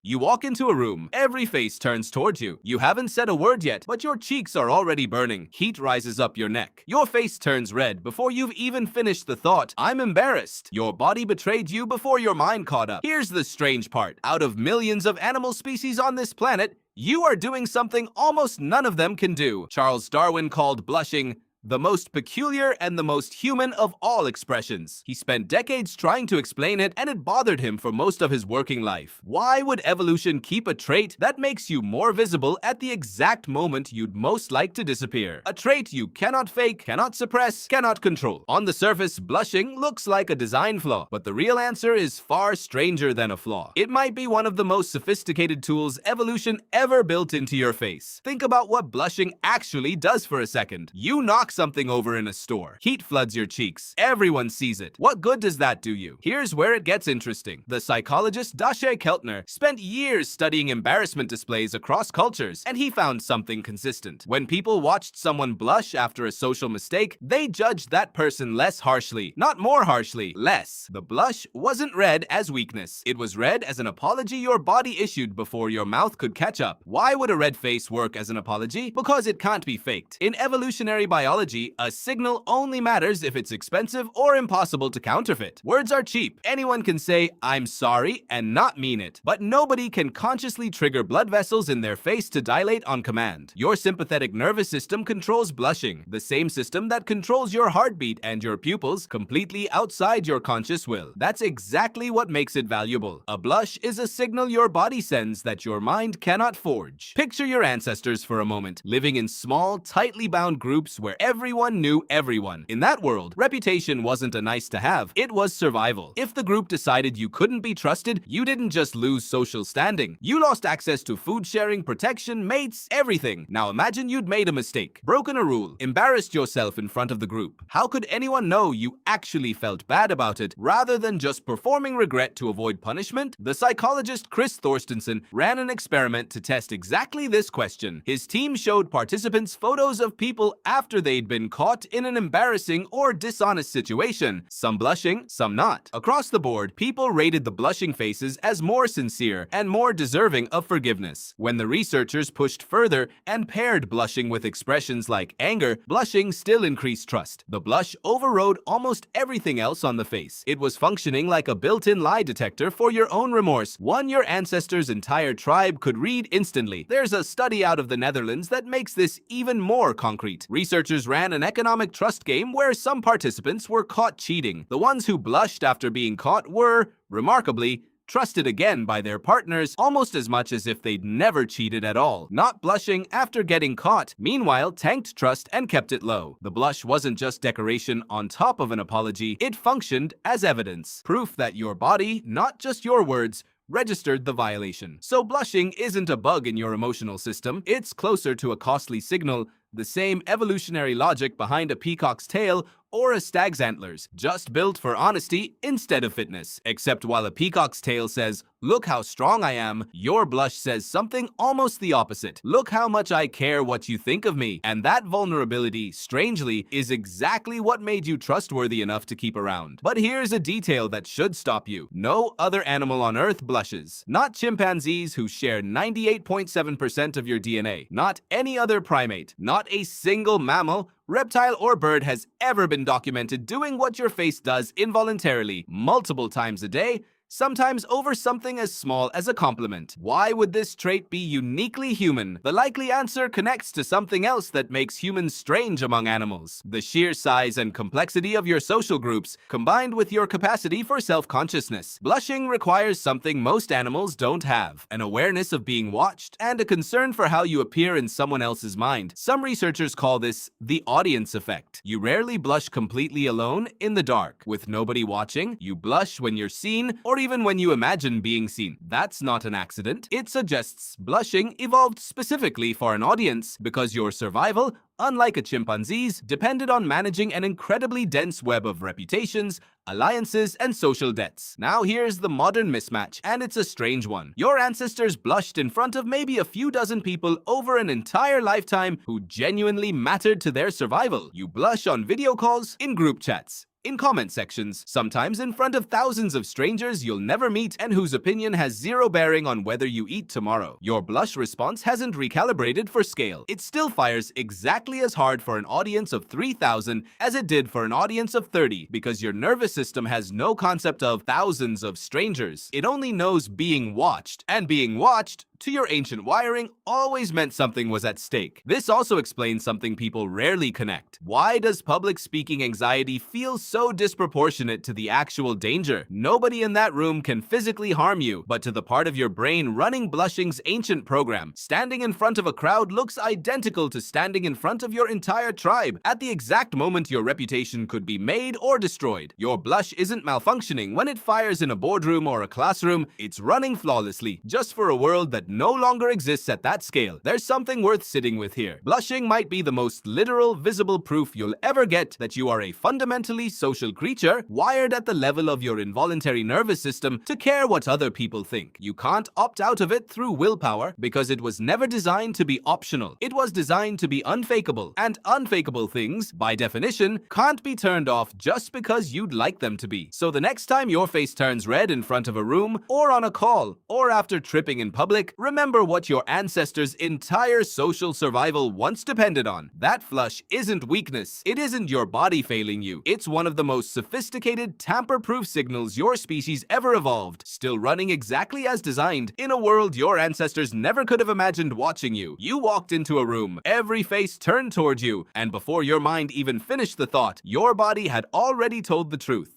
You walk into a room, every face turns towards you. You haven't said a word yet, but your cheeks are already burning. Heat rises up your neck. Your face turns red before you've even finished the thought, I'm embarrassed. Your body betrayed you before your mind caught up. Here's the strange part. Out of millions of animal species on this planet, you are doing something almost none of them can do. Charles Darwin called blushing the most peculiar and the most human of all expressions. He spent decades trying to explain it, and it bothered him for most of his working life. Why would evolution keep a trait that makes you more visible at the exact moment you'd most like to disappear? A trait you cannot fake, cannot suppress, cannot control. On the surface, blushing looks like a design flaw, but the real answer is far stranger than a flaw. It might be one of the most sophisticated tools evolution ever built into your face. Think about what blushing actually does for a second. You knock something over in a store. Heat floods your cheeks. Everyone sees it. What good does that do you? Here's where it gets interesting. The psychologist Dacher Keltner spent years studying embarrassment displays across cultures, and he found something consistent. When people watched someone blush after a social mistake, they judged that person less harshly. Not more harshly, less. The blush wasn't read as weakness. It was read as an apology your body issued before your mouth could catch up. Why would a red face work as an apology? Because it can't be faked. In evolutionary biology, a signal only matters if it's expensive or impossible to counterfeit. Words are cheap. Anyone can say, I'm sorry, and not mean it. But nobody can consciously trigger blood vessels in their face to dilate on command. Your sympathetic nervous system controls blushing, the same system that controls your heartbeat and your pupils, completely outside your conscious will. That's exactly what makes it valuable. A blush is a signal your body sends that your mind cannot forge. Picture your ancestors for a moment, living in small, tightly bound groups where everyone knew everyone. In that world, reputation wasn't a nice to have, it was survival. If the group decided you couldn't be trusted, you didn't just lose social standing. You lost access to food sharing, protection, mates, everything. Now imagine you'd made a mistake, broken a rule, embarrassed yourself in front of the group. How could anyone know you actually felt bad about it rather than just performing regret to avoid punishment? The psychologist Chris Thorstenson ran an experiment to test exactly this question. His team showed participants photos of people after they'd been caught in an embarrassing or dishonest situation, some blushing, some not. Across the board, people rated the blushing faces as more sincere and more deserving of forgiveness. When the researchers pushed further and paired blushing with expressions like anger, blushing still increased trust. The blush overrode almost everything else on the face. It was functioning like a built-in lie detector for your own remorse, one your ancestors' entire tribe could read instantly. There's a study out of the Netherlands that makes this even more concrete. Researchers ran an economic trust game where some participants were caught cheating. The ones who blushed after being caught were, remarkably, trusted again by their partners almost as much as if they'd never cheated at all. Not blushing after getting caught, meanwhile, tanked trust and kept it low. The blush wasn't just decoration on top of an apology, it functioned as evidence. Proof that your body, not just your words, registered the violation. So blushing isn't a bug in your emotional system, it's closer to a costly signal, the same evolutionary logic behind a peacock's tail or a stag's antlers, just built for honesty instead of fitness. Except while a peacock's tail says, look how strong I am, your blush says something almost the opposite. Look how much I care what you think of me. And that vulnerability, strangely, is exactly what made you trustworthy enough to keep around. But here's a detail that should stop you. No other animal on Earth blushes. Not chimpanzees, who share 98.7% of your DNA. Not any other primate. Not a single mammal, reptile, or bird has ever been documented doing what your face does involuntarily, multiple times a day, sometimes over something as small as a compliment. Why would this trait be uniquely human? The likely answer connects to something else that makes humans strange among animals. The sheer size and complexity of your social groups, combined with your capacity for self-consciousness. Blushing requires something most animals don't have: an awareness of being watched and a concern for how you appear in someone else's mind. Some researchers call this the audience effect. You rarely blush completely alone in the dark, with nobody watching. You blush when you're seen, or even when you imagine being seen. That's not an accident. It suggests blushing evolved specifically for an audience because your survival, unlike a chimpanzee's, depended on managing an incredibly dense web of reputations, alliances, and social debts. Now here's the modern mismatch, and it's a strange one. Your ancestors blushed in front of maybe a few dozen people over an entire lifetime who genuinely mattered to their survival. You blush on video calls, in group chats, in comment sections, sometimes in front of thousands of strangers you'll never meet and whose opinion has zero bearing on whether you eat tomorrow. Your blush response hasn't recalibrated for scale. It still fires exactly as hard for an audience of 3,000 as it did for an audience of 30 because your nervous system has no concept of thousands of strangers. It only knows being watched, and being watched, to your ancient wiring, always meant something was at stake. This also explains something people rarely connect. Why does public speaking anxiety feel so disproportionate to the actual danger? Nobody in that room can physically harm you, but to the part of your brain running blushing's ancient program, standing in front of a crowd looks identical to standing in front of your entire tribe at the exact moment your reputation could be made or destroyed. Your blush isn't malfunctioning when it fires in a boardroom or a classroom, it's running flawlessly, just for a world that no longer exists at that scale. There's something worth sitting with here. Blushing might be the most literal, visible proof you'll ever get that you are a fundamentally social creature, wired at the level of your involuntary nervous system to care what other people think. You can't opt out of it through willpower because it was never designed to be optional. It was designed to be unfakeable, and unfakeable things, by definition, can't be turned off just because you'd like them to be. So the next time your face turns red in front of a room, or on a call, or after tripping in public, remember what your ancestors' entire social survival once depended on. That flush isn't weakness. It isn't your body failing you. It's one of the most sophisticated, tamper-proof signals your species ever evolved, still running exactly as designed in a world your ancestors never could have imagined watching you. You walked into a room, every face turned toward you, and before your mind even finished the thought, your body had already told the truth.